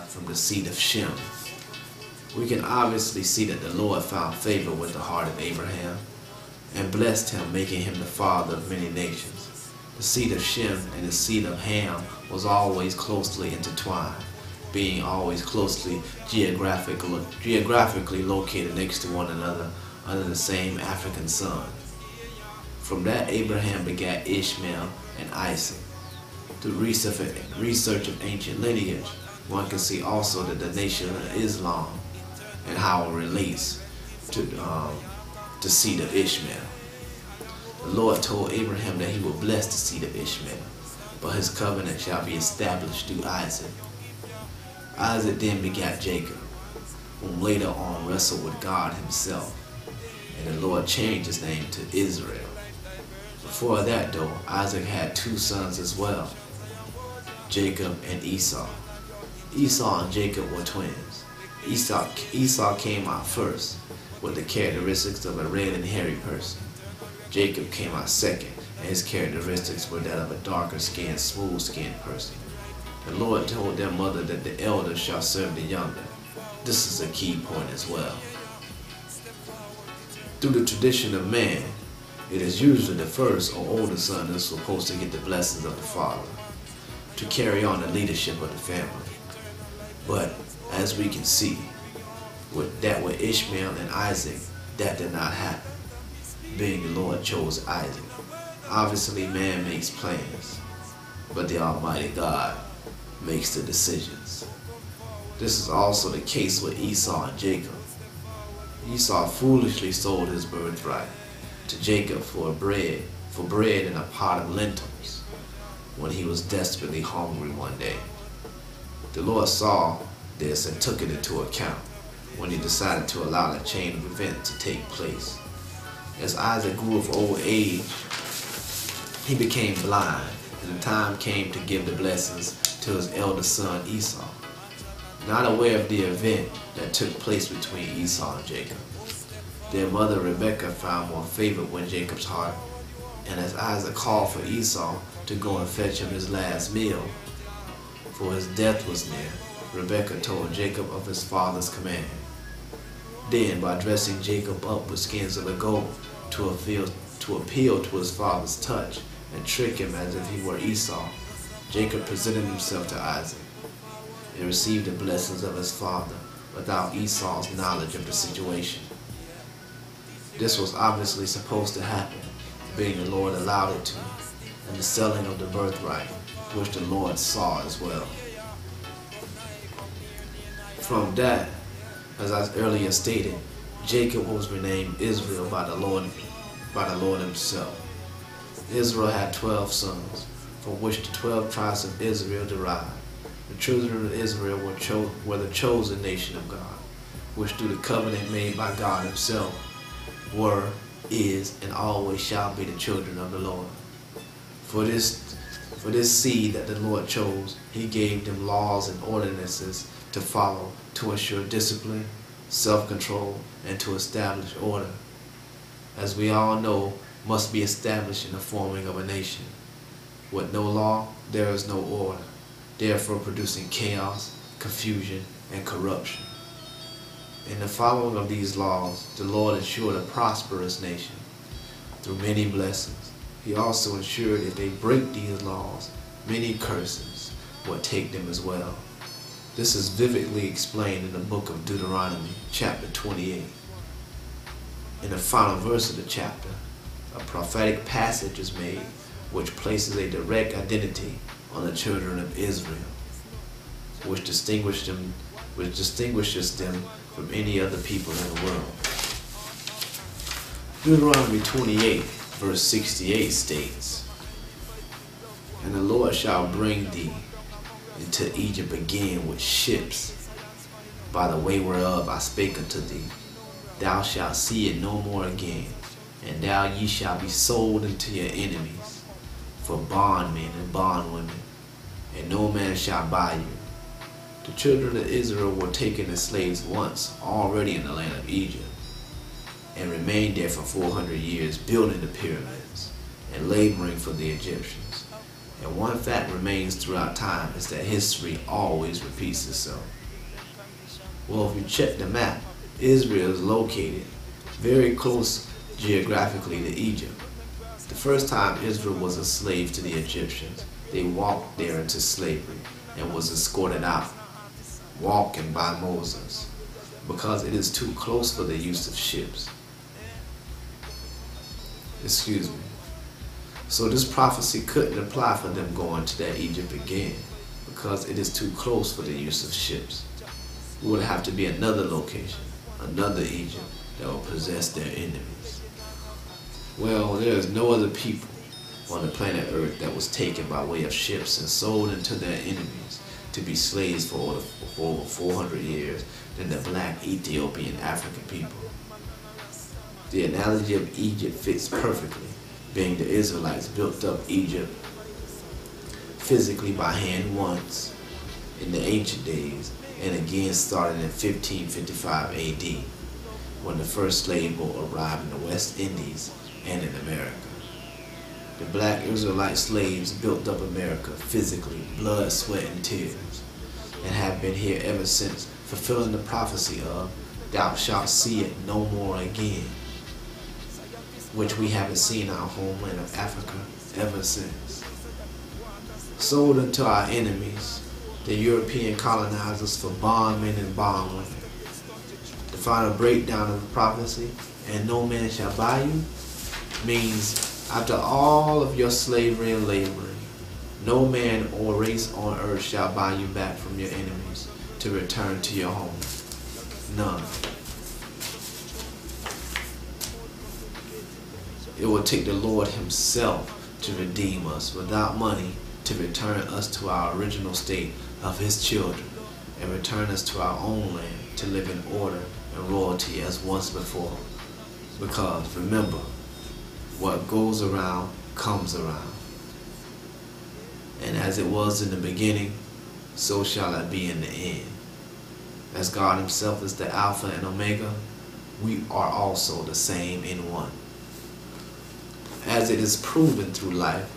from the seed of Shem. We can obviously see that the Lord found favor with the heart of Abraham and blessed him, making him the father of many nations. The seed of Shem and the seed of Ham was always closely intertwined, being always closely geographically located next to one another under the same African sun. From that, Abraham begat Ishmael and Isaac. Through research of ancient lineage, one can see also that the nation of Islam and how it relates to the seed of Ishmael. The Lord told Abraham that he would bless the seed of Ishmael, but his covenant shall be established through Isaac. Isaac then begat Jacob, whom later on wrestled with God himself, and the Lord changed his name to Israel. Before that though, Isaac had two sons as well, Jacob and Esau. Esau and Jacob were twins. Esau came out first with the characteristics of a red and hairy person. Jacob came out second, and his characteristics were that of a darker skinned, smooth skinned person. The Lord told their mother that the elder shall serve the younger. This is a key point as well. Through the tradition of man, it is usually the first or older son that's supposed to get the blessings of the father, to carry on the leadership of the family. But as we can see, with Ishmael and Isaac, that did not happen, being the Lord chose Isaac. Obviously man makes plans, but the Almighty God makes the decisions. This is also the case with Esau and Jacob. Esau foolishly sold his birthright to Jacob for bread and a pot of lentils when he was desperately hungry one day. The Lord saw this and took it into account when he decided to allow the chain of events to take place. As Isaac grew of old age, he became blind, and the time came to give the blessings to his eldest son Esau, not aware of the event that took place between Esau and Jacob. Their mother Rebekah found more favor with Jacob's heart, and as Isaac called for Esau to go and fetch him his last meal, for his death was near, Rebekah told Jacob of his father's command. Then, by dressing Jacob up with skins of the goat to appeal to his father's touch and trick him as if he were Esau, Jacob presented himself to Isaac and received the blessings of his father without Esau's knowledge of the situation. This was obviously supposed to happen, being the Lord allowed it to, and the selling of the birthright, which the Lord saw as well. From that, as I earlier stated, Jacob was renamed Israel by the Lord himself. Israel had 12 sons, from which the 12 tribes of Israel derived. The children of Israel were the chosen nation of God, which through the covenant made by God himself were, is, and always shall be the children of the Lord. For this seed that the Lord chose, he gave them laws and ordinances to follow, to ensure discipline, self-control, and to establish order. As we all know, must be established in the forming of a nation. With no law, there is no order, therefore producing chaos, confusion, and corruption. In the following of these laws, the Lord ensured a prosperous nation through many blessings. He also ensured if they break these laws, many curses would take them as well. This is vividly explained in the book of Deuteronomy, chapter 28. In the final verse of the chapter, a prophetic passage is made which places a direct identity on the children of Israel, which distinguishes them from any other people in the world. Deuteronomy 28, verse 68 states, "And the Lord shall bring thee into Egypt again with ships, by the way whereof I spake unto thee. Thou shalt see it no more again, and ye shall be sold unto your enemies, for bondmen and bondwomen, and no man shall buy you." The children of Israel were taken as slaves once already in the land of Egypt, and remained there for 400 years building the pyramids and laboring for the Egyptians. And one fact remains throughout time is that history always repeats itself. Well, if you check the map, Israel is located very close geographically to Egypt. The first time Israel was a slave to the Egyptians, they walked there into slavery and was escorted out, walking by Moses, because it is too close for the use of ships. Excuse me. So this prophecy couldn't apply for them going to that Egypt again, because it is too close for the use of ships. It would have to be another location, another Egypt, that will possess their enemies. Well, there is no other people on the planet Earth that was taken by way of ships and sold into their enemies to be slaves for over 400 years than the black Ethiopian African people. The analogy of Egypt fits perfectly, being the Israelites built up Egypt physically by hand once in the ancient days, and again starting in 1555 AD, when the first slave boat arrived in the West Indies and in America. The black Israelite slaves built up America physically, blood, sweat, and tears, and have been here ever since, fulfilling the prophecy of, "Thou shalt see it no more again," which we haven't seen our homeland of Africa ever since. Sold unto our enemies, the European colonizers, for bondmen and bondwomen. The final breakdown of the prophecy, "and no man shall buy you," means after all of your slavery and laboring, no man or race on earth shall buy you back from your enemies to return to your home. None. It will take the Lord himself to redeem us without money, to return us to our original state of his children, and return us to our own land to live in order and royalty as once before. Because remember, what goes around comes around. And as it was in the beginning, so shall it be in the end. As God himself is the Alpha and Omega, we are also the same in one. As it is proven through life,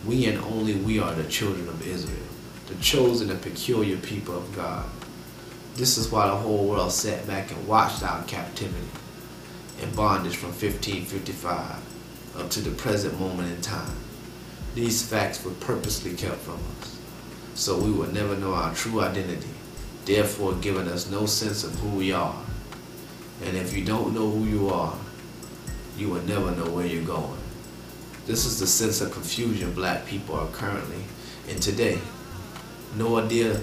we and only we are the children of Israel, the chosen and peculiar people of God. This is why the whole world sat back and watched our captivity and bondage from 1555 up to the present moment in time. These facts were purposely kept from us, so we would never know our true identity, therefore giving us no sense of who we are. And if you don't know who you are, you will never know where you're going. This is the sense of confusion black people are currently in today. No idea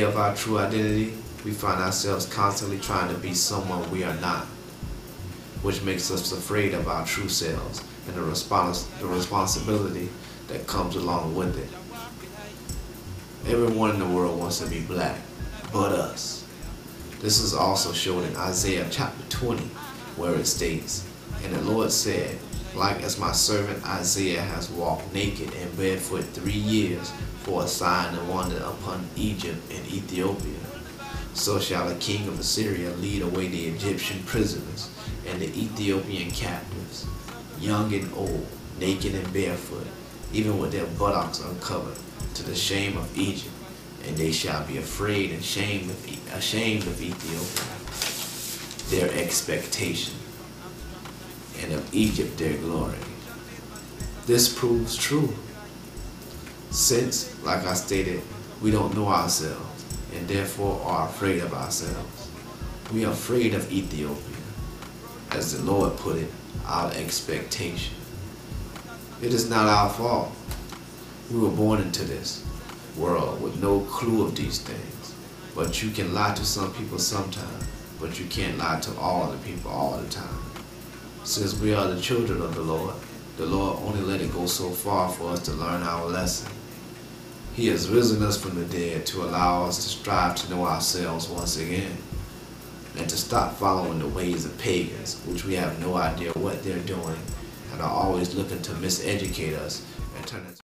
of our true identity, we find ourselves constantly trying to be someone we are not, which makes us afraid of our true selves and the responsibility that comes along with it. Everyone in the world wants to be black, but us. This is also shown in Isaiah chapter 20, where it states, "And the Lord said, like as my servant Isaiah has walked naked and barefoot 3 years for a sign and wonder upon Egypt and Ethiopia, so shall the king of Assyria lead away the Egyptian prisoners and the Ethiopian captives, young and old, naked and barefoot, even with their buttocks uncovered, to the shame of Egypt, and they shall be afraid and ashamed of Ethiopia, their expectation, and of Egypt their glory." This proves true, since, like I stated, we don't know ourselves and therefore are afraid of ourselves. We are afraid of Ethiopia, as the Lord put it, our expectation. It is not our fault. We were born into this world with no clue of these things. But you can lie to some people sometimes, but you can't lie to all the people all the time. Since we are the children of the Lord only let it go so far for us to learn our lesson. He has risen us from the dead to allow us to strive to know ourselves once again, and to stop following the ways of pagans, which we have no idea what they're doing and are always looking to miseducate us and turn us